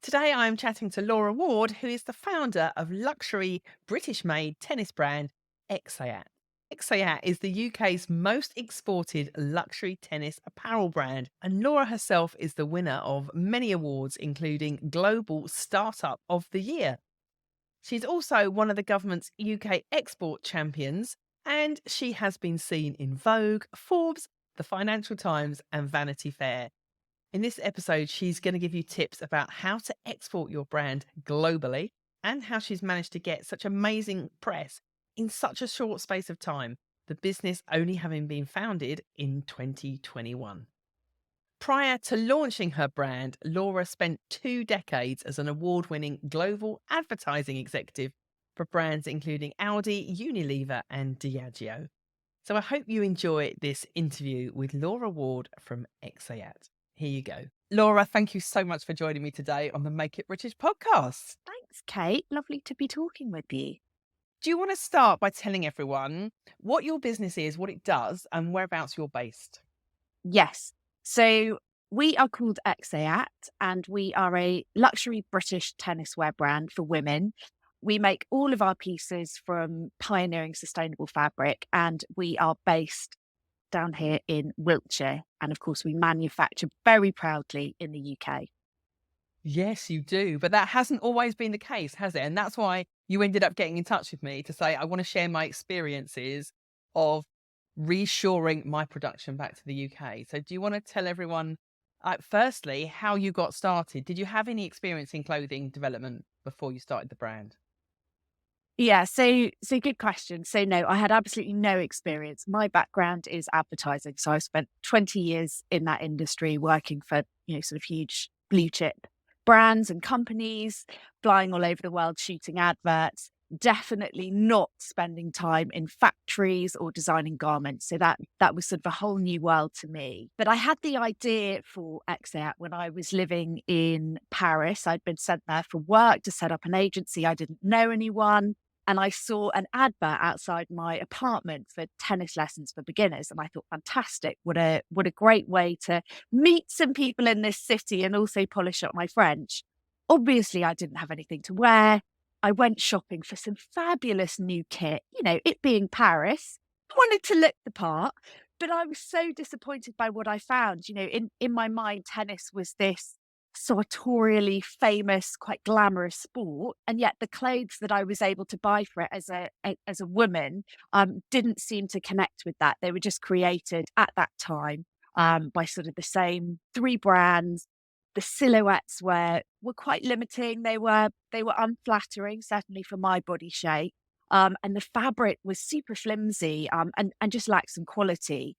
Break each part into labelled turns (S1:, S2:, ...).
S1: Today I'm chatting to Laura Ward, who is the founder of luxury British-made tennis brand Exeat. Exeat is the UK's most exported luxury tennis apparel brand, and Laura herself is the winner of many awards, including Global Startup of the Year. She's also one of the government's UK export champions, and she has been seen in Vogue, Forbes, the Financial Times, and Vanity Fair. In this episode, she's going to give you tips about how to export your brand globally and how she's managed to get such amazing press in such a short space of time, the business only having been founded in 2021. Prior to launching her brand, Laura spent 2 decades as an award winning global advertising executive for brands including Audi, Unilever, and Diageo. So I hope you enjoy this interview with Laura Ward from Exeat. Here you go. Laura, thank you so much for joining me today on the Make It British podcast.
S2: Thanks, Kate. Lovely to be talking with you.
S1: Do you want to start by telling everyone what your business is, what it does, and whereabouts you're based?
S2: Yes. So we are called Exeat, and we are a luxury British tennis wear brand for women. We make all of our pieces from pioneering sustainable fabric, and we are based down here in Wiltshire. And of course, we manufacture very proudly in the UK.
S1: Yes, you do. But that hasn't always been the case, has it? And that's why you ended up getting in touch with me to say, I want to share my experiences of reshoring my production back to the UK. So do you want to tell everyone, firstly, how you got started? Did you have any experience in clothing development before you started the brand?
S2: Yeah, so good question. So no, I had absolutely no experience. My background is advertising. So I spent 20 years in that industry working for, sort of huge blue chip brands and companies, flying all over the world shooting adverts, definitely not spending time in factories or designing garments. So that was sort of a whole new world to me. But I had the idea for Exeat when I was living in Paris. I'd been sent there for work to set up an agency. I didn't know anyone. And I saw an advert outside my apartment for tennis lessons for beginners. And I thought, fantastic, what a great way to meet some people in this city and also polish up my French. Obviously, I didn't have anything to wear. I went shopping for some fabulous new kit, it being Paris. I wanted to look the part, but I was so disappointed by what I found. In my mind, tennis was this sartorially famous, quite glamorous sport, and yet the clothes that I was able to buy for it as a woman didn't seem to connect with that. They were just created at that time by sort of the same three brands. The silhouettes were quite limiting. They were unflattering, certainly for my body shape. And the fabric was super flimsy and just lacked some quality.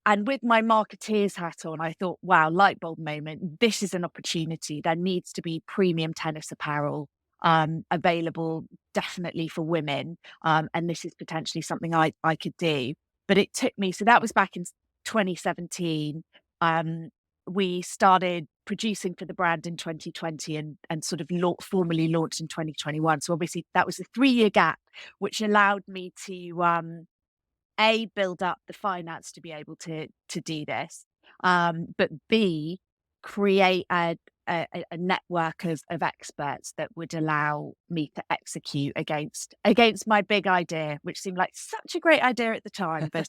S2: And with my marketeer's hat on, I thought, wow, light bulb moment. This is an opportunity. There needs to be premium tennis apparel available definitely for women. And this is potentially something I could do. But it took me, so that was back in 2017. We started producing for the brand in 2020 and sort of formally launched in 2021. So obviously that was a 3-year gap, which allowed me to build up the finance to be able to do this, but B, create a network of experts that would allow me to execute against my big idea, which seemed like such a great idea at the time, but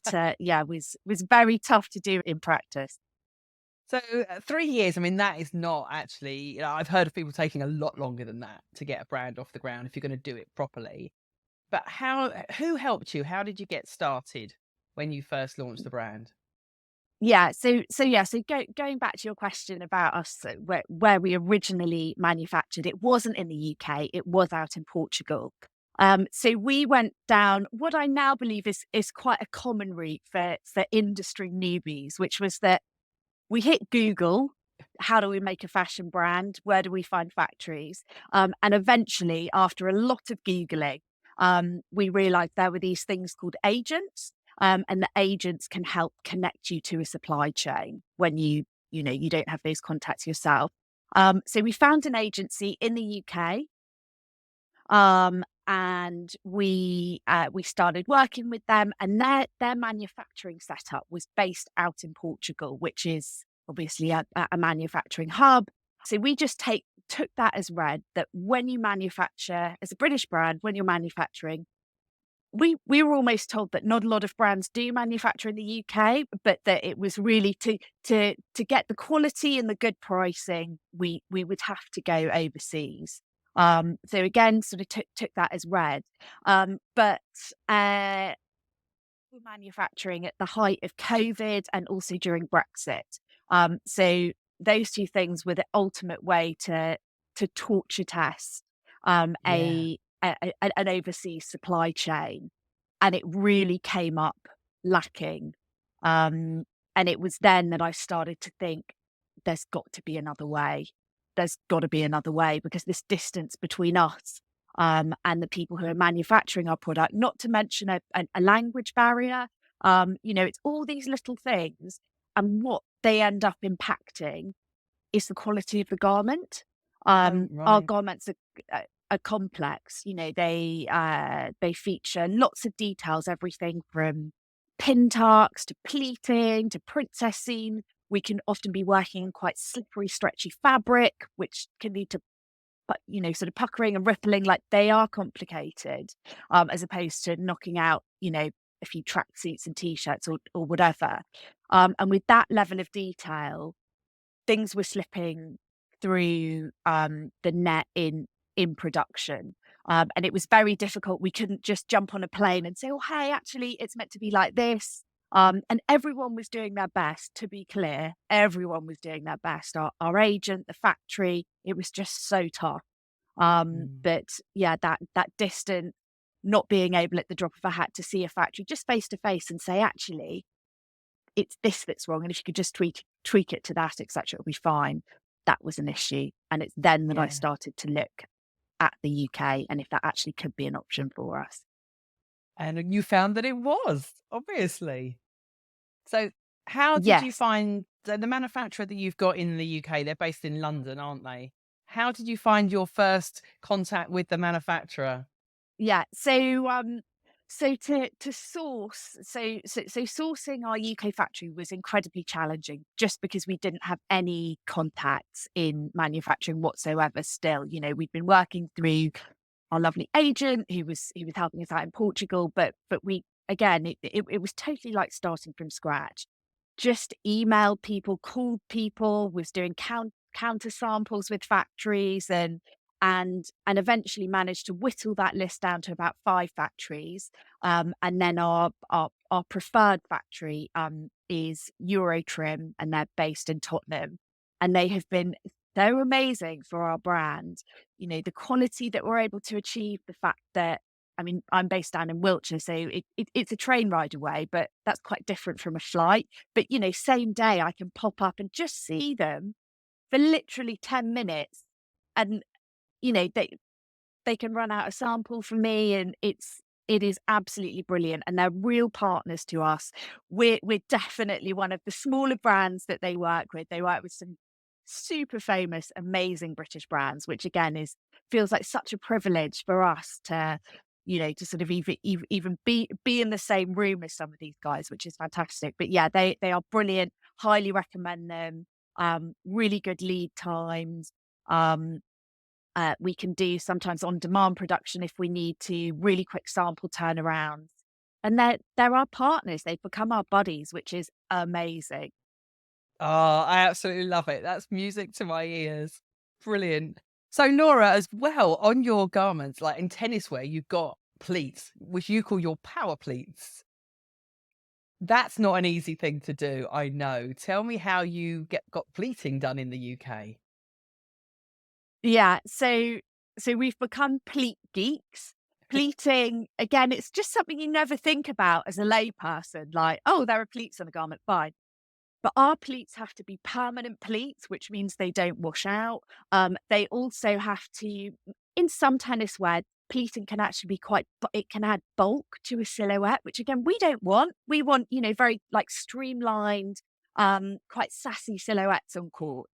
S2: was very tough to do in practice.
S1: So 3 years, I mean, that is not actually, I've heard of people taking a lot longer than that to get a brand off the ground if you're going to do it properly. But who helped you? How did you get started when you first launched the brand?
S2: Yeah. Going back to your question about us, where we originally manufactured, it wasn't in the UK, it was out in Portugal. So we went down what I now believe is quite a common route for industry newbies, which was that we hit Google. How do we make a fashion brand? Where do we find factories? And eventually, after a lot of Googling, we realized there were these things called agents. And the agents can help connect you to a supply chain when you don't have those contacts yourself. So we found an agency in the UK. And we started working with them, and their manufacturing setup was based out in Portugal, which is obviously a manufacturing hub. So we just took that as read, that when you manufacture as a British brand, when you're manufacturing, we were almost told that not a lot of brands do manufacture in the UK, but that it was really to get the quality and the good pricing, we would have to go overseas. So again, sort of took that as read. But we're manufacturing at the height of COVID and also during Brexit. So those two things were the ultimate way to torture test
S1: Yeah.
S2: an overseas supply chain, and it really came up lacking. Um, and it was then that I started to think, there's got to be another way. There's got to be another way, because this distance between us and the people who are manufacturing our product, not to mention a language barrier. It's all these little things, and what they end up impacting is the quality of the garment.
S1: Oh,
S2: Our
S1: right.
S2: garments are complex. They feature lots of details, everything from pin tucks to pleating to princessing. We can often be working in quite slippery, stretchy fabric, which can lead to sort of puckering and rippling. Like, they are complicated, as opposed to knocking out, a few tracksuits and t-shirts or whatever. And with that level of detail, things were slipping through the net in production. And it was very difficult. We couldn't just jump on a plane and say, "Oh, hey, actually, it's meant to be like this." And everyone was doing their best, to be clear. Everyone was doing their best. Our agent, the factory, it was just so tough.
S1: Mm.
S2: But yeah, that distance, not being able at the drop of a hat to see a factory just face to face and say, actually, it's this that's wrong. And if you could just tweak it to that, etc., it'll be fine. That was an issue. And it's then that I
S1: Yeah.
S2: started to look at the UK and if that actually could be an option for us.
S1: And you found that it was, obviously. So, how did you
S2: Yes.
S1: find the manufacturer that you've got in the UK? They're based in London, aren't they? How did you find your first contact with the manufacturer?
S2: Yeah. So to source, so sourcing our UK factory was incredibly challenging, just because we didn't have any contacts in manufacturing whatsoever. Still, we'd been working through our lovely agent who was helping us out in Portugal, but we, again, it was totally like starting from scratch. Just emailed people, called people, was doing counter samples with factories, and eventually managed to whittle that list down to about 5 factories. And then our preferred factory is Eurotrim, and they're based in Tottenham. And they have been so amazing for our brand. The quality that we're able to achieve, the fact that, I mean, I'm based down in Wiltshire, so it's a train ride away, but that's quite different from a flight. But, same day I can pop up and just see them for literally 10 minutes. And, they can run out a sample for me, and it is absolutely brilliant, and they're real partners to us. We're definitely one of the smaller brands that they work with. They work with some super famous, amazing British brands, which again feels like such a privilege for us to sort of even be in the same room as some of these guys, which is fantastic. But yeah, they are brilliant. Highly recommend them. Really good lead times. Um, we can do sometimes on-demand production if we need to, really quick sample turnarounds. And they're our partners. They've become our buddies, which is amazing.
S1: Oh, I absolutely love it. That's music to my ears. Brilliant. So, Laura, as well, on your garments, like in tennis wear, you've got pleats, which you call your power pleats. That's not an easy thing to do, I know. Tell me how you got pleating done in the UK.
S2: Yeah, so we've become pleat geeks. Pleating, again, it's just something you never think about as a layperson, like, "Oh, there are pleats on a garment, fine." But our pleats have to be permanent pleats, which means they don't wash out. They also have to, in some tennis wear, pleating can actually be it can add bulk to a silhouette, which again, we don't want. We want, very like streamlined, quite sassy silhouettes on court.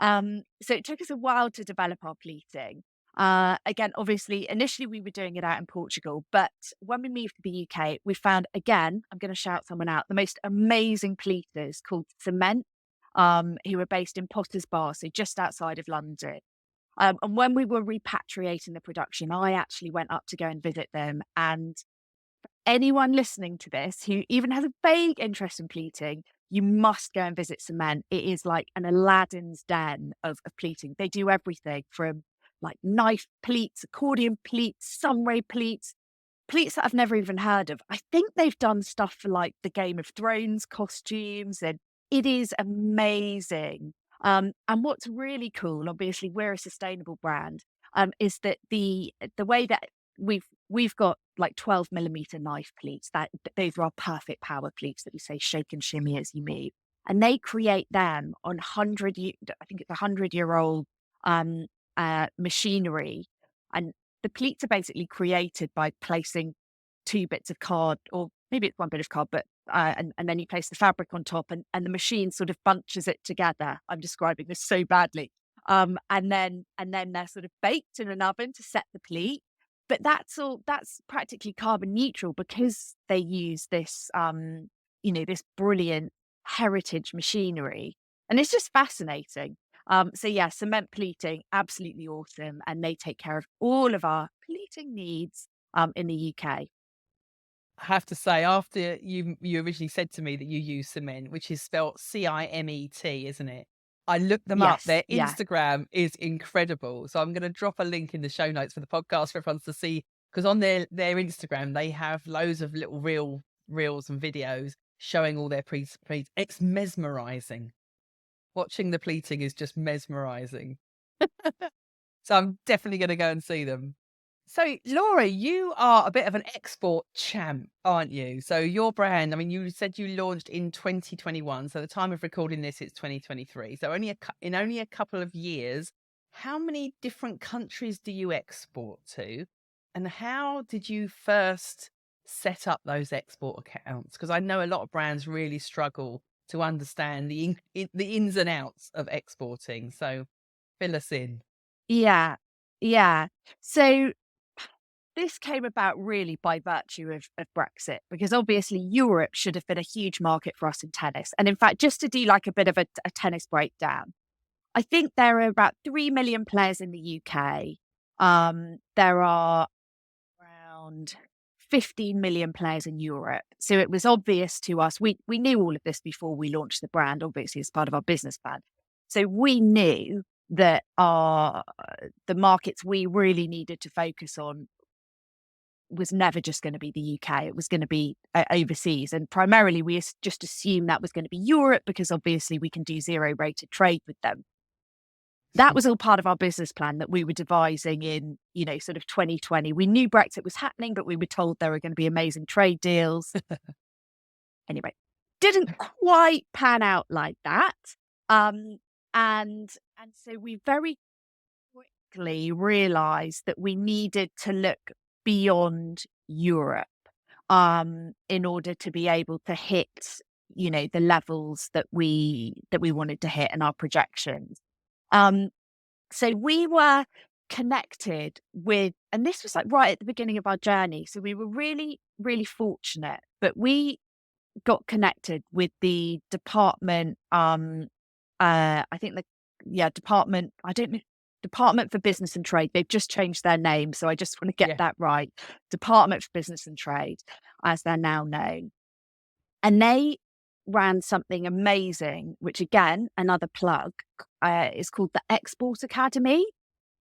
S2: So it took us a while to develop our pleating. Again, obviously, initially we were doing it out in Portugal, but when we moved to the UK, we found, again, I'm going to shout someone out, the most amazing pleaters called Cement. who are based in Potters Bar, so just outside of London. And when we were repatriating the production, I actually went up to go and visit them. And anyone listening to this who even has a vague interest in pleating, you must go and visit Cement. It is like an Aladdin's den of pleating. They do everything from like knife pleats, accordion pleats, sunray pleats, pleats that I've never even heard of. I think they've done stuff for like the Game of Thrones costumes, and it is amazing. And what's really cool, obviously, we're a sustainable brand, is that the way that we've got like 12 millimeter knife pleats that those are our perfect power pleats that we say shake and shimmy as you move, and they create them on I think it's 100-year-old machinery, and the pleats are basically created by placing two bits of card, or maybe it's one bit of card, but and then you place the fabric on top, and the machine sort of bunches it together. I'm describing this so badly. And then they're sort of baked in an oven to set the pleat. But that's practically carbon neutral because they use this this brilliant heritage machinery. And it's just fascinating. So yeah, cement pleating, absolutely awesome. And they take care of all of our pleating needs in the UK.
S1: I have to say, after you originally said to me that you use Cement, which is spelled Cimet, isn't it? I looked them up.
S2: Yes,
S1: Their
S2: yeah.
S1: Instagram is incredible. So I'm going to drop a link in the show notes for the podcast for everyone to see. Because on their Instagram, they have loads of little reels and videos showing all their pleats. It's mesmerizing. Watching the pleating is just mesmerizing. So I'm definitely going to go and see them. So, Laura, you are a bit of an export champ, aren't you? So, your brand, I mean, you said you launched in 2021. So, the time of recording this, it's 2023. So, in only a couple of years, how many different countries do you export to? And how did you first set up those export accounts? Because I know a lot of brands really struggle to understand the ins and outs of exporting. So, fill us in.
S2: Yeah, yeah. So this came about really by virtue of Brexit, because obviously Europe should have been a huge market for us in tennis. And in fact, just to do like a bit of a tennis breakdown, I think there are about 3 million players in the UK. There are around 15 million players in Europe. So it was obvious to us. We knew all of this before we launched the brand, obviously, as part of our business plan. So we knew that the markets we really needed to focus on was never just going to be the UK. It was going to be overseas. And primarily, we just assumed that was going to be Europe because obviously we can do zero rated trade with them. That was all part of our business plan that we were devising in, sort of 2020. We knew Brexit was happening, but we were told there were going to be amazing trade deals. Anyway, didn't quite pan out like that. Um, and so we very quickly realized that we needed to look beyond Europe in order to be able to hit, the levels that we wanted to hit in our projections. So we were connected with, and this was like right at the beginning of our journey. So we were really, really fortunate, but we got connected with the department. I think department. I don't know. Department for Business and Trade. They've just changed their name, so I just want to get
S1: Yeah.
S2: that right. Department for Business and Trade, as they're now known, and they ran something amazing, which again, another plug, is called the Export Academy.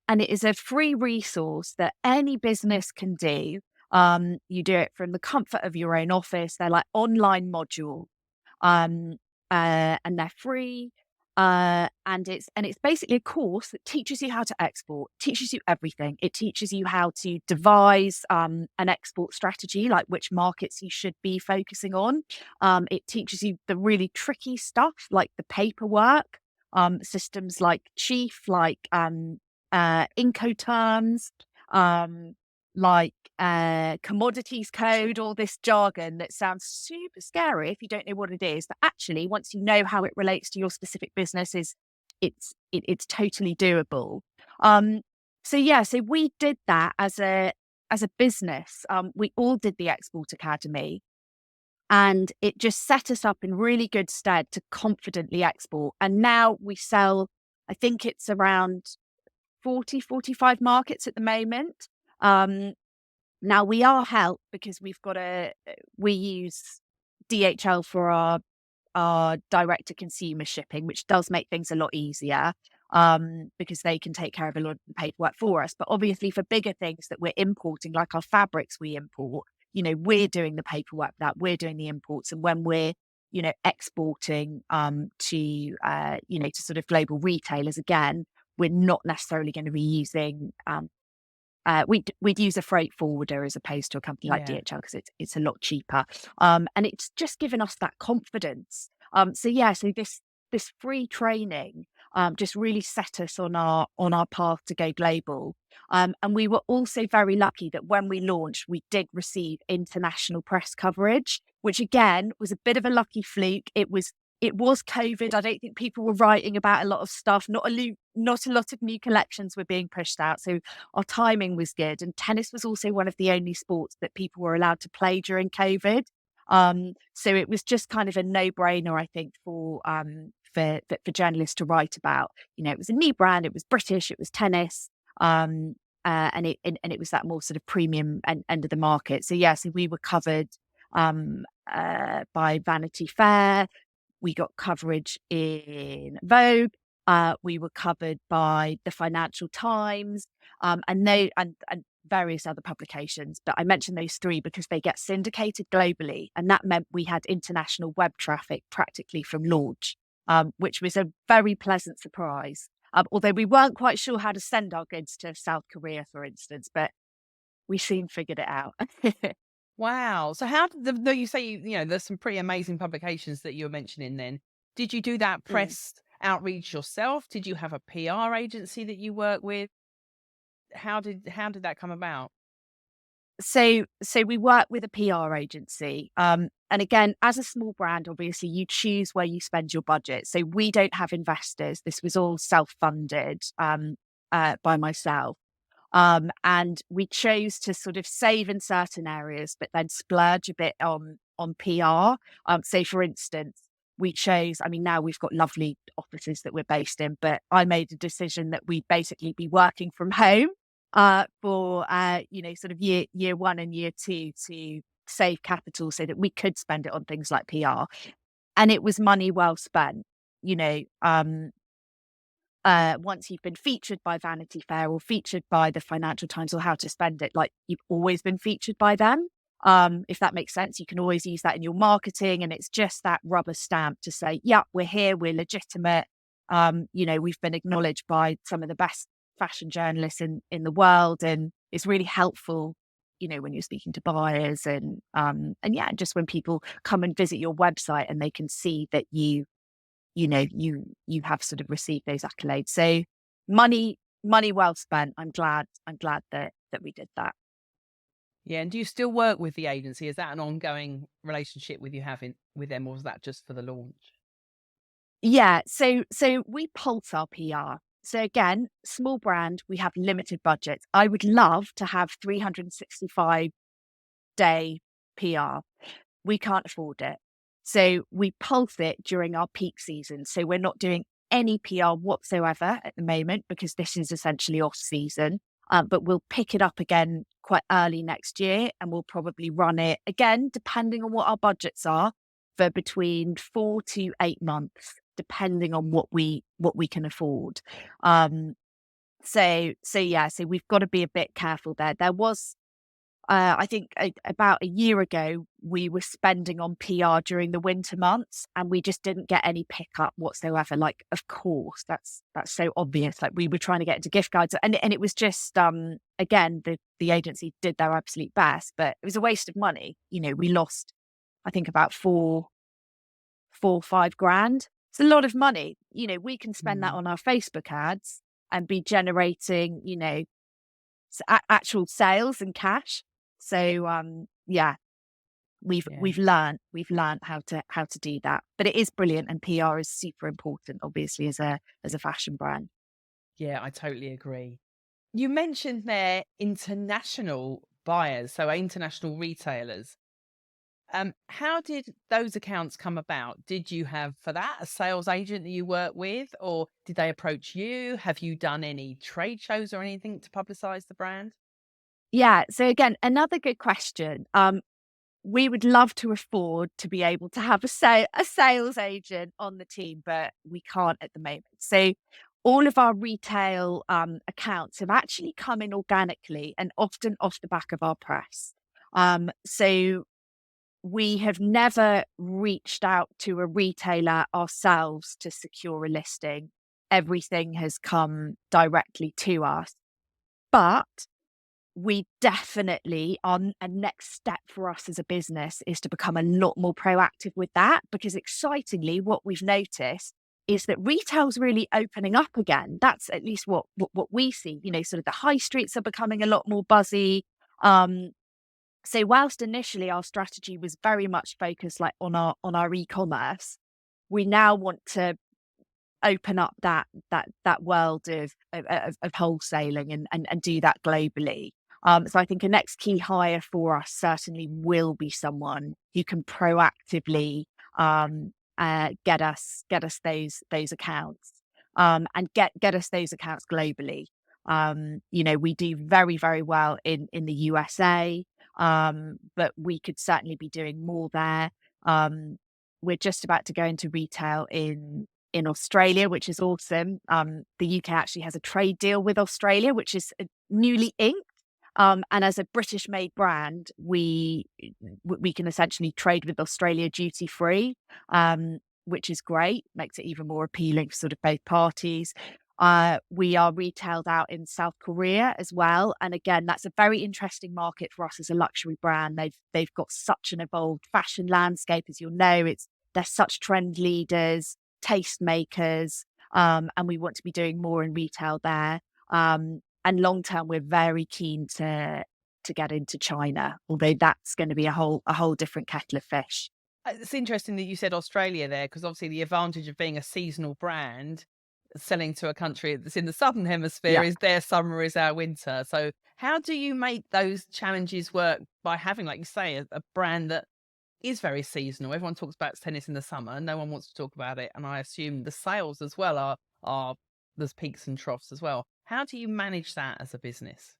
S2: And it is a free resource that any business can do. You do it from the comfort of your own office. They're like online modules, and they're free. And it's basically a course that teaches you how to export, teaches you everything. It teaches you how to devise an export strategy, like which markets you should be focusing on. It teaches you the really tricky stuff, like the paperwork, systems like Chief, like Incoterms, like commodities code, all this jargon that sounds super scary if you don't know what it is. But actually, once you know how it relates to your specific business, it's totally doable. So we did that as a business. We all did the Export Academy. And it just set us up in really good stead to confidently export. And now we sell, I think it's around 40, 45 markets at the moment. Now we are helped because we use DHL for our direct to consumer shipping, which does make things a lot easier, because they can take care of a lot of the paperwork for us. But obviously, for bigger things that we're importing, like our fabrics we import, we're doing the paperwork for that, we're doing the imports. And when we're, exporting to sort of global retailers, again, we're not necessarily going to be using we'd use a freight forwarder as opposed to a company like
S1: Yeah.
S2: DHL because it's a lot cheaper, and it's just given us that confidence. So this free training just really set us on our path to go global. And we were also very lucky that when we launched, we did receive international press coverage, which again was a bit of a lucky fluke. It was COVID. I don't think people were writing about a lot of stuff. Not a lot of new collections were being pushed out. So our timing was good. And tennis was also one of the only sports that people were allowed to play during COVID. So it was just kind of a no-brainer, I think, for journalists to write about. It was a new brand, it was British, it was tennis, and it was that more sort of premium end of the market. So so we were covered by Vanity Fair. We got coverage in Vogue. We were covered by the Financial Times, and various other publications. But I mentioned those three because they get syndicated globally, and that meant we had international web traffic practically from launch, which was a very pleasant surprise. Although we weren't quite sure how to send our goods to South Korea, for instance, but we soon figured it out.
S1: Wow. So how did though you say, there's some pretty amazing publications that you were mentioning then. Did you do that
S2: Mm.
S1: press outreach yourself? Did you have a PR agency that you work with? How did that come about?
S2: So we work with a PR agency. And again, as a small brand, obviously you choose where you spend your budget. So we don't have investors. This was all self-funded by myself. And we chose to sort of save in certain areas, but then splurge a bit on PR. So for instance, we chose, I mean, now we've got lovely offices that we're based in, but I made a decision that we'd basically be working from home for sort of year one and year two to save capital so that we could spend it on things like PR. And it was money well spent. You know, once you've been featured by Vanity Fair or featured by the Financial Times or How to Spend It, like you've always been featured by them. If that makes sense, you can always use that in your marketing, and it's just that rubber stamp to say, "Yeah, we're here, we're legitimate." We've been acknowledged by some of the best fashion journalists in the world, and it's really helpful. When you're speaking to buyers and just when people come and visit your website and they can see that you have sort of received those accolades. So money well spent. I'm glad that we did that.
S1: Yeah, and do you still work with the agency? Is that an ongoing relationship with you having with them, or was that just for the launch?
S2: Yeah, so we pulse our PR. So again, small brand, we have limited budgets. I would love to have 365-day PR. We can't afford it. So we pulse it during our peak season. So we're not doing any PR whatsoever at the moment because this is essentially off season. But we'll pick it up again quite early next year, and we'll probably run it again, depending on what our budgets are, for between 4 to 8 months, depending on what we can afford. So we've got to be a bit careful there. There was I think about a year ago, we were spending on PR during the winter months, and we just didn't get any pickup whatsoever. Like, of course, that's so obvious. Like, we were trying to get into gift cards, and it was just again, the agency did their absolute best, but it was a waste of money. We lost, I think, about 5 grand. It's a lot of money. We can spend that
S1: Mm,
S2: on our Facebook ads and be generating, actual sales and cash. So we've
S1: yeah.
S2: we've learned we've learned how to do that. But it is brilliant, and PR is super important, obviously, as a fashion brand.
S1: Yeah, I totally agree. You mentioned there international buyers, so international retailers. How did those accounts come about? Did you have for that a sales agent that you work with, or did they approach you? Have you done any trade shows or anything to publicize the brand?
S2: Yeah. So again, another good question. We would love to afford to be able to have a sales agent on the team, but we can't at the moment. So all of our retail accounts have actually come in organically and often off the back of our press. So we have never reached out to a retailer ourselves to secure a listing. Everything has come directly to us. But we definitely on a next step for us as a business is to become a lot more proactive with that, because excitingly what we've noticed is that retail's really opening up again. That's at least what we see. Sort of the high streets are becoming a lot more buzzy. So whilst initially our strategy was very much focused like on our e-commerce, we now want to open up that world of wholesaling and do that globally. So I think a next key hire for us certainly will be someone who can proactively get us those accounts, and get us those accounts globally. We do very, very well in the USA, but we could certainly be doing more there. We're just about to go into retail in Australia, which is awesome. The UK actually has a trade deal with Australia, which is newly inked. And as a British-made brand, we can essentially trade with Australia duty free, which is great. Makes it even more appealing for sort of both parties. We are retailed out in South Korea as well, and again, that's a very interesting market for us as a luxury brand. They've got such an evolved fashion landscape, as you'll know. They're such trend leaders, tastemakers, and we want to be doing more in retail there. And long term, we're very keen to get into China, although that's going to be a whole different kettle of fish.
S1: It's interesting that you said Australia there, because obviously the advantage of being a seasonal brand selling to a country that's in the southern hemisphere
S2: Yeah.
S1: is their summer is our winter. So how do you make those challenges work by having, like you say, a brand that is very seasonal? Everyone talks about tennis in the summer, no one wants to talk about it, and I assume the sales as well are there's peaks and troughs as well. How do you manage that as a business?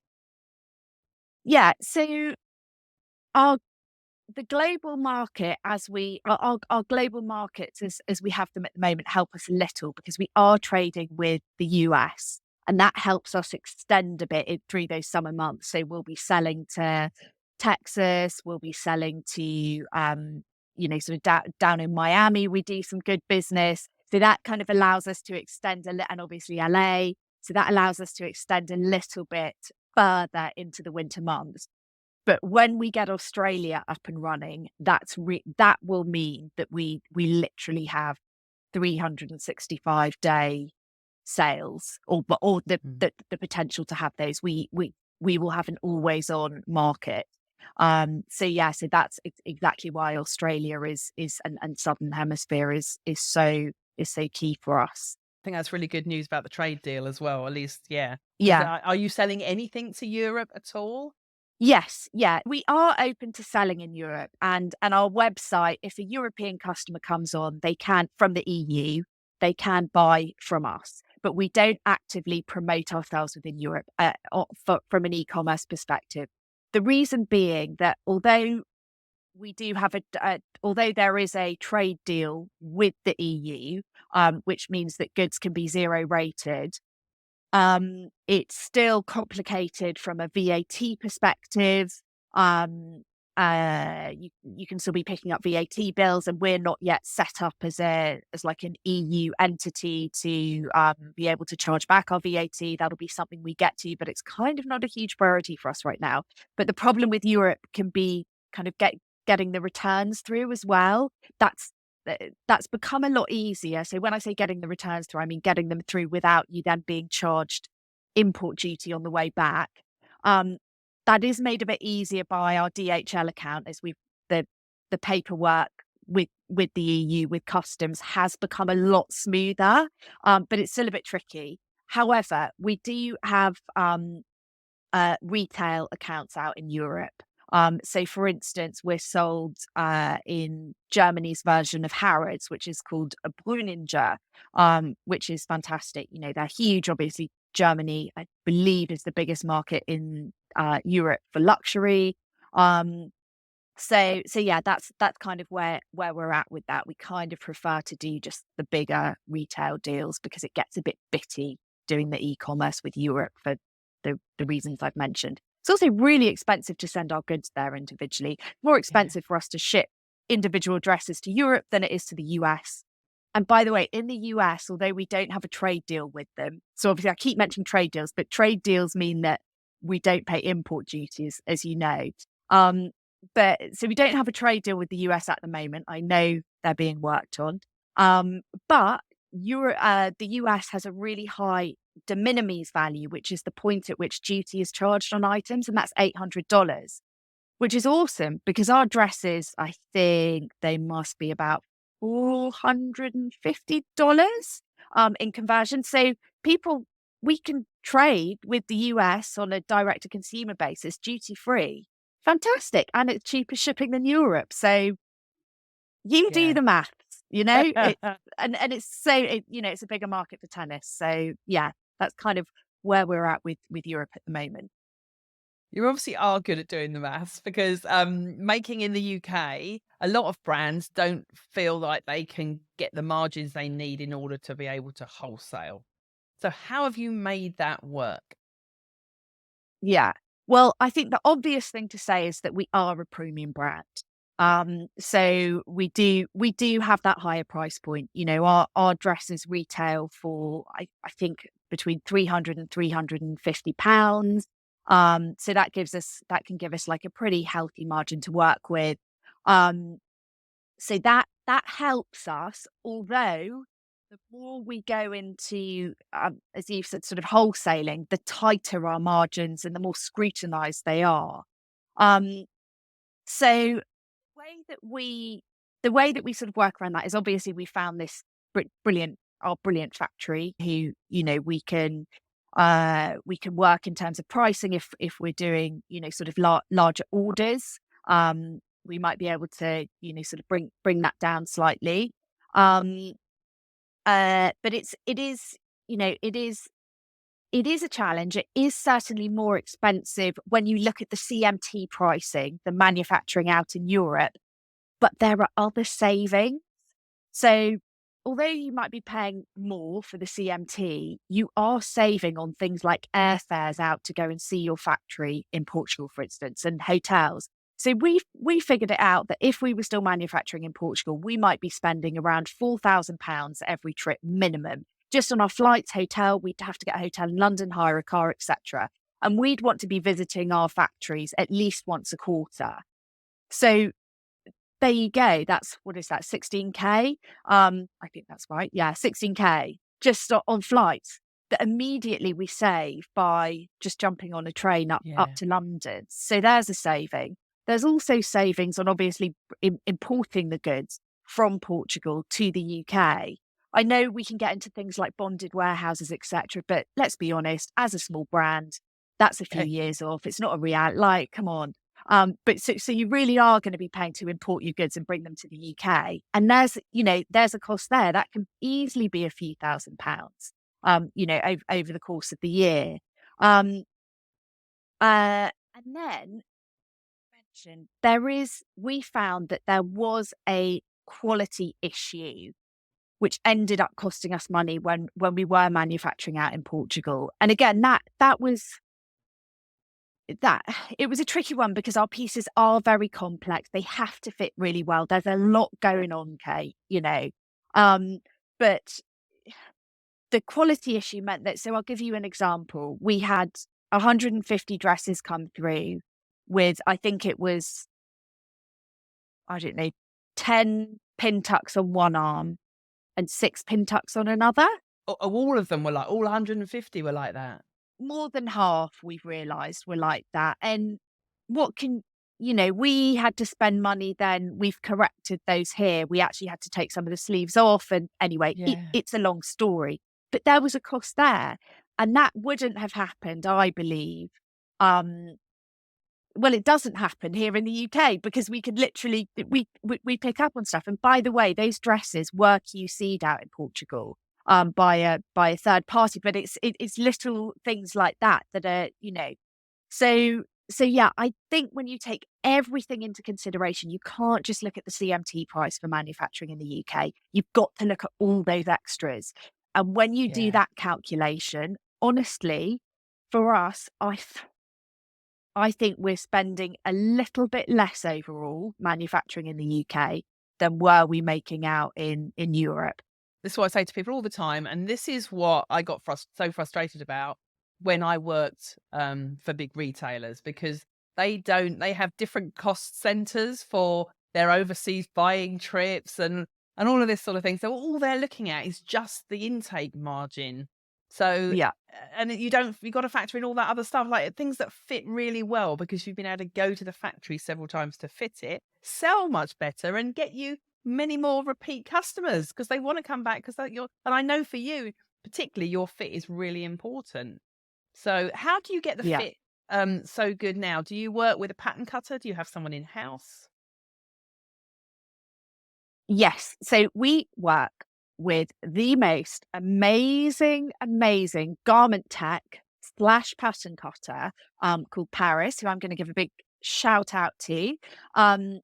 S2: Yeah. So our the global market, our global markets as we have them at the moment, help us a little because we are trading with the US, and that helps us extend a bit through those summer months. So we'll be selling to Texas, we'll be selling to sort of down in Miami. We do some good business, so that kind of allows us to extend and obviously LA. So that allows us to extend a little bit further into the winter months. But when we get Australia up and running, that will mean that we literally have 365-day sales, or the potential to have those. We will have an always on market. So yeah, so that's exactly why Australia is and Southern Hemisphere is so key for us.
S1: I think that's really good news about the trade deal as well, at least, yeah. Because
S2: Yeah.
S1: are you selling anything to Europe at all?
S2: Yes, yeah. We are open to selling in Europe, and our website, if a European customer comes on, they can from the EU, they can buy from us. But we don't actively promote ourselves within Europe from an e-commerce perspective. The reason being that although we do have although there is a trade deal with the EU, which means that goods can be zero rated, it's still complicated from a VAT perspective. Um, you can still be picking up VAT bills, and we're not yet set up as like an EU entity to be able to charge back our VAT. That'll be something we get to, but it's kind of not a huge priority for us right now. But the problem with Europe can be kind of getting the returns through as well. That's that's become a lot easier. So when I say getting the returns through, I mean getting them through without you then being charged import duty on the way back. Um, that is made a bit easier by our DHL account, as the paperwork with the EU with customs has become a lot smoother, but it's still a bit tricky. However, we do have retail accounts out in Europe. So, for instance, we're sold in Germany's version of Harrods, which is called a Brüninger, which is fantastic. You know, they're huge. Obviously, Germany, I believe, is the biggest market in Europe for luxury. Um, so yeah, that's kind of where we're at with that. We kind of prefer to do just the bigger retail deals because it gets a bit bitty doing the e-commerce with Europe for the reasons I've mentioned. It's also really expensive to send our goods there individually. More
S1: Yeah.
S2: expensive for us to ship individual dresses to Europe than it is to the US. And by the way, in the US, although we don't have a trade deal with them, so obviously I keep mentioning trade deals, but trade deals mean that we don't pay import duties, as you know. Um, but so we don't have a trade deal with the US at the moment. I know they're being worked on. But the US has a really high de minimis value, which is the point at which duty is charged on items, and that's $800, which is awesome because our dresses, I think they must be about $450 in conversion. So people, we can trade with the US on a direct to consumer basis, duty free. Fantastic. And it's cheaper shipping than Europe. So you do
S1: Yeah.
S2: the maths, you know, and it's you know, it's a bigger market for tennis. So yeah, that's kind of where we're at with Europe at the moment.
S1: You obviously are good at doing the maths because making in the UK, a lot of brands don't feel like they can get the margins they need in order to be able to wholesale. So, how have you made that work?
S2: Yeah. Well, I think the obvious thing to say is that we are a premium brand. So we do have that higher price point. You know, our dresses retail for I think between 300 and £350. So that can give us like a pretty healthy margin to work with. Um, so that helps us, although the more we go into, as you've said, sort of wholesaling, the tighter our margins and the more scrutinized they are. Um, so way that we the way that we sort of work around that is obviously we found this brilliant factory who, you know, we can work in terms of pricing if we're doing, you know, sort of larger orders. We might be able to, you know, sort of bring that down slightly. Um, but it is, you know, it is a challenge. It is certainly more expensive when you look at the CMT pricing, the manufacturing out in Europe, but there are other savings. So, although you might be paying more for the CMT, you are saving on things like airfares out to go and see your factory in Portugal, for instance, and hotels. So we figured it out that if we were still manufacturing in Portugal, we might be spending around £4,000 every trip minimum. Just on our flights, hotel, we'd have to get a hotel in London, hire a car, etc. And we'd want to be visiting our factories at least once a quarter. So there you go. That's what is that, 16K? I think that's right. Yeah, 16K just on flights that immediately we save by just jumping on a train up
S1: Yeah.
S2: to London. So there's a saving. There's also savings on obviously importing the goods from Portugal to the UK. I know we can get into things like bonded warehouses, etc. But let's be honest, as a small brand, that's a few years off. It's not a real, like, come on. But so you really are going to be paying to import your goods and bring them to the UK. And there's, you know, there's a cost there that can easily be a few £1,000s, you know, over the course of the year. Um, and then we found that there was a quality issue which ended up costing us money when we were manufacturing out in Portugal. And again, that was that it was a tricky one because our pieces are very complex. They have to fit really well. There's a lot going on, Kate, you know. But the quality issue meant that, so I'll give you an example. We had 150 dresses come through with, I think it was, I don't know, 10 pin tucks on one arm and 6 pin tucks on another.
S1: All of them were like, all 150 were like that.
S2: More than half, we've realized, were like that. And what can, you know, we had to spend money then. We've corrected those here. We actually had to take some of the sleeves off. And anyway,
S1: Yeah.
S2: it's a long story, but there was a cost there. And that wouldn't have happened, I believe, um, well, it doesn't happen here in the UK because we could literally we pick up on stuff. And by the way, those dresses were QC'd out in Portugal by a third party, but it's little things like that that are, so yeah, I think when you take everything into consideration, you can't just look at the CMT price for manufacturing in the UK. You've got to look at all those extras. And when you do
S1: Yeah.
S2: that calculation, honestly, for us, I think we're spending a little bit less overall manufacturing in the UK than were we making out in Europe.
S1: This is what I say to people all the time, and this is what I got so frustrated about when I worked for big retailers, because they have different cost centers for their overseas buying trips and all of this sort of thing. So all they're looking at is just the intake margin. So
S2: Yeah,
S1: and you got to factor in all that other stuff, like things that fit really well because you've been able to go to the factory several times to fit it, sell much better, and get you many more repeat customers because they want to come back because you're, and I know for you particularly your fit is really important. So how do you get the
S2: yeah.
S1: fit so good now? Do you work with a pattern cutter? Do you have someone in house?
S2: Yes. So we work with the most amazing garment tech slash pattern cutter called Paris, who I'm going to give a big shout out to. Um,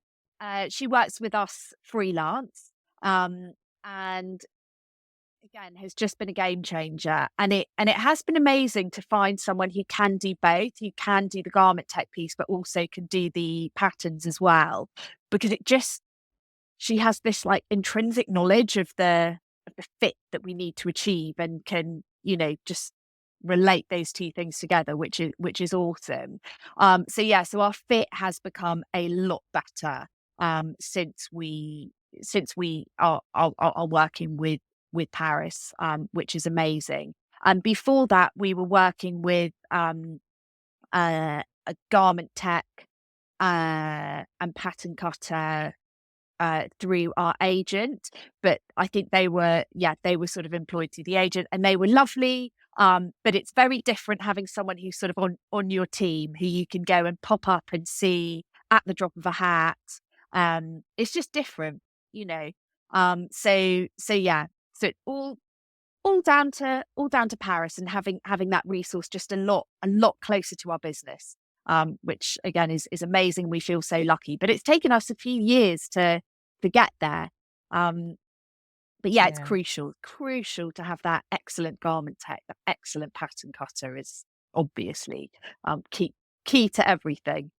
S2: she works with us freelance, and again has just been a game changer. And it has been amazing to find someone who can do both, who can do the garment tech piece, but also can do the patterns as well, because it just she has this like intrinsic knowledge of the fit that we need to achieve and can, just relate those two things together, which is awesome. So yeah, so our fit has become a lot better since we are working with Paris, which is amazing. And before that, we were working with a garment tech and pattern cutter through our agent, but I think they were sort of employed through the agent, and they were lovely. But it's very different having someone who's sort of on your team who you can go and pop up and see at the drop of a hat. It's just different, you know. So yeah, so it all down to Paris and having that resource just a lot closer to our business. Which again is amazing. We feel so lucky, but it's taken us a few years to get there. Um, but yeah, it's
S1: Yeah.
S2: crucial to have that excellent garment tech, that excellent pattern cutter is obviously key to everything.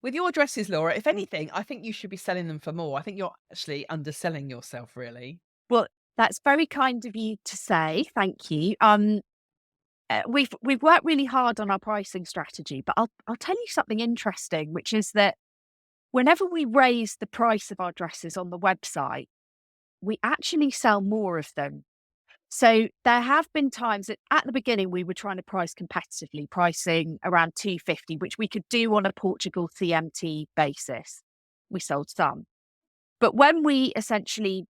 S1: With your dresses, Laura, if anything, I think you should be selling them for more. I think you're actually underselling yourself, really.
S2: Well, that's very kind of you to say. Thank you. We've worked really hard on our pricing strategy, but I'll tell you something interesting, which is that whenever we raise the price of our dresses on the website, we actually sell more of them. So there have been times that at the beginning we were trying to price competitively, pricing around 250, which we could do on a Portugal CMT basis. We sold some. But when we essentially,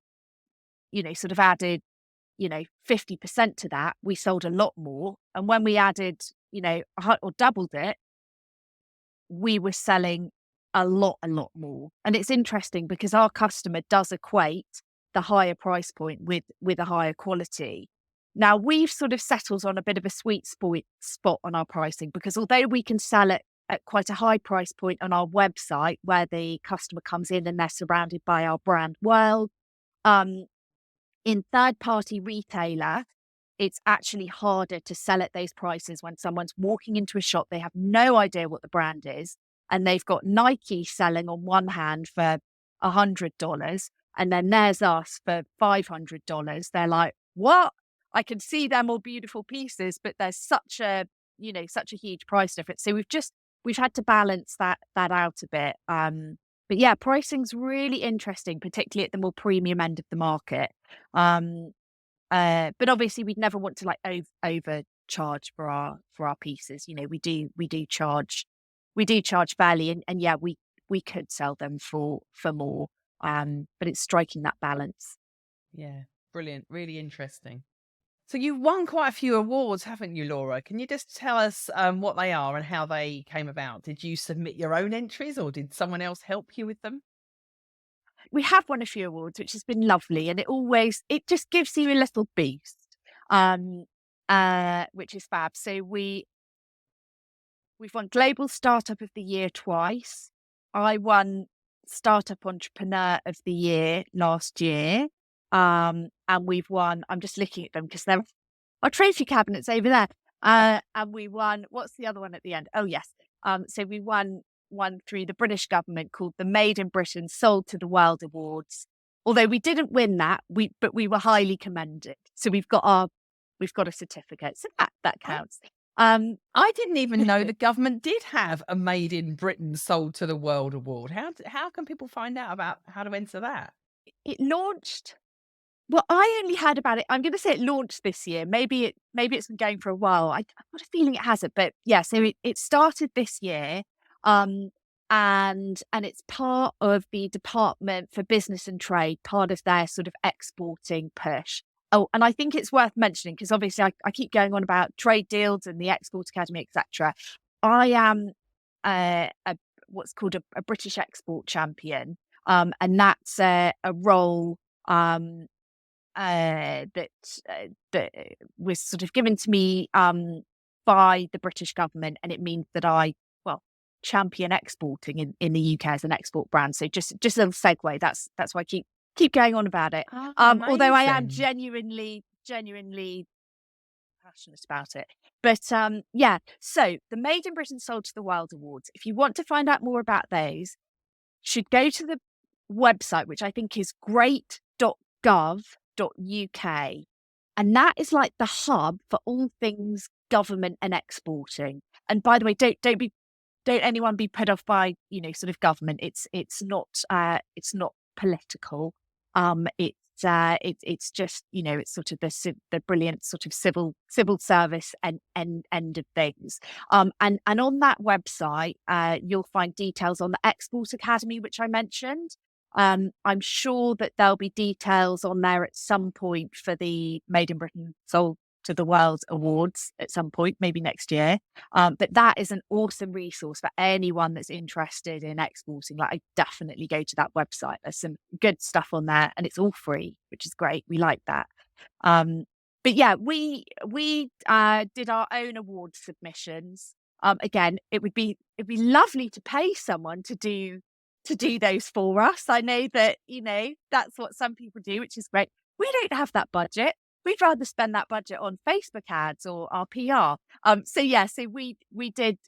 S2: sort of added, 50% to that, we sold a lot more. And when we added, or doubled it, we were selling a lot more. And it's interesting because our customer does equate the higher price point with a higher quality. Now we've sort of settled on a bit of a sweet spot on our pricing, because although we can sell it at quite a high price point on our website where the customer comes in and they're surrounded by our brand world, um, in third party retailer, it's actually harder to sell at those prices when someone's walking into a shop, they have no idea what the brand is, and they've got Nike selling on one hand for $100, and then there's us for $500. They're like, what? I can see them all beautiful pieces, but there's such a huge price difference. So we've had to balance that out a bit. But yeah, pricing's really interesting, particularly at the more premium end of the market. Um, but obviously we'd never want to like overcharge for our pieces. We do charge fairly, and yeah, we could sell them for more. But it's striking that balance.
S1: Yeah. Brilliant. Really interesting. So you've won quite a few awards, haven't you, Laura? Can you just tell us what they are and how they came about? Did you submit your own entries or did someone else help you with them?
S2: We have won a few awards, which has been lovely, and it just gives you a little boost, um, which is fab. So we've won Global Startup of the Year twice. I won Startup Entrepreneur of the Year last year. And we've won, I'm just looking at them because they're our trophy cabinets over there. And we won, what's the other one at the end? Oh, yes. So we won one through the British government called the Made in Britain Sold to the World Awards. Although we didn't win that, but we were highly commended. So we've got a certificate. So that
S1: Oh,
S2: counts. Um,
S1: I didn't even know the government did have a Made in Britain Sold to the World award. How can people find out about how to enter that?
S2: it launched. Well, I only heard about it. I'm going to say it launched this year. Maybe it's been going for a while. I've got a feeling it hasn't, but yeah. So it started this year, um, and it's part of the Department for Business and Trade, part of their sort of exporting push. Oh, and I think it's worth mentioning because obviously I keep going on about trade deals and the Export Academy, etc. I am a what's called a British export champion, and that's a role. That that was sort of given to me by the British government, and it means that I champion exporting in the UK as an export brand. So just a little segue. That's why I keep going on about it.
S1: Oh,
S2: Although I am
S1: amazing.
S2: genuinely passionate about it. But yeah. So the Made in Britain Sold to the World Awards. If you want to find out more about those, should go to the website, which I think is great.gov.uk. And that is like the hub for all things government and exporting. And by the way, don't anyone be put off by, sort of government. It's not political. It's just, it's sort of the brilliant sort of civil service and end of things. And on that website, you'll find details on the Export Academy, which I mentioned. I'm sure that there'll be details on there at some point for the Made in Britain Sold to the World Awards at some point, maybe next year. But that is an awesome resource for anyone that's interested in exporting. Like, I definitely go to that website. There's some good stuff on there, and it's all free, which is great. We like that. But yeah, we did our own award submissions. Again, it'd be lovely to pay someone to do those for us. I know that, that's what some people do, which is great. We don't have that budget. We'd rather spend that budget on Facebook ads or our PR. So yeah, so we did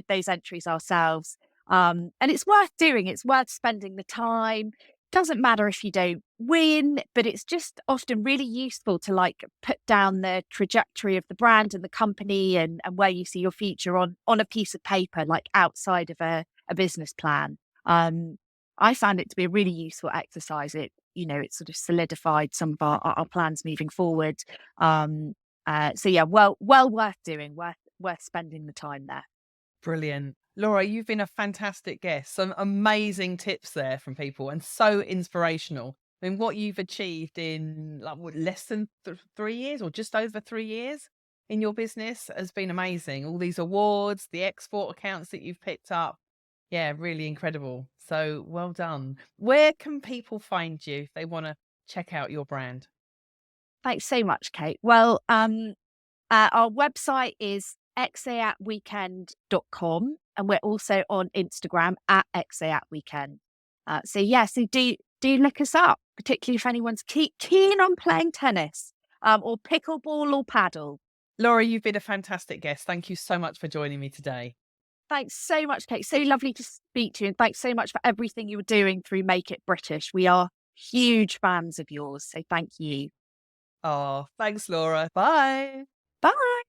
S2: those entries ourselves. And it's worth doing. It's worth spending the time. Doesn't matter if you don't win, but it's just often really useful to like put down the trajectory of the brand and the company and where you see your future on a piece of paper, like outside of a business plan. I found it to be a really useful exercise. It sort of solidified some of our plans moving forward. So yeah, well worth doing, worth spending the time there.
S1: Brilliant. Laura, you've been a fantastic guest. Some amazing tips there from people and so inspirational. I mean, what you've achieved in like less than 3 years or just over 3 years in your business has been amazing. All these awards, the export accounts that you've picked up. Yeah, really incredible. So well done. Where can people find you if they want to check out your brand?
S2: Thanks so much, Kate. Well, our website is exeatweekend.com, and we're also on Instagram at exeatweekend. So yeah, so do look us up, particularly if anyone's keen on playing tennis, or pickleball or paddle.
S1: Laura, you've been a fantastic guest. Thank you so much for joining me today.
S2: Thanks so much, Kate. So lovely to speak to you, and thanks so much for everything you were doing through Make It British. We are huge fans of yours, so thank you.
S1: Oh, thanks, Laura. Bye.
S2: Bye.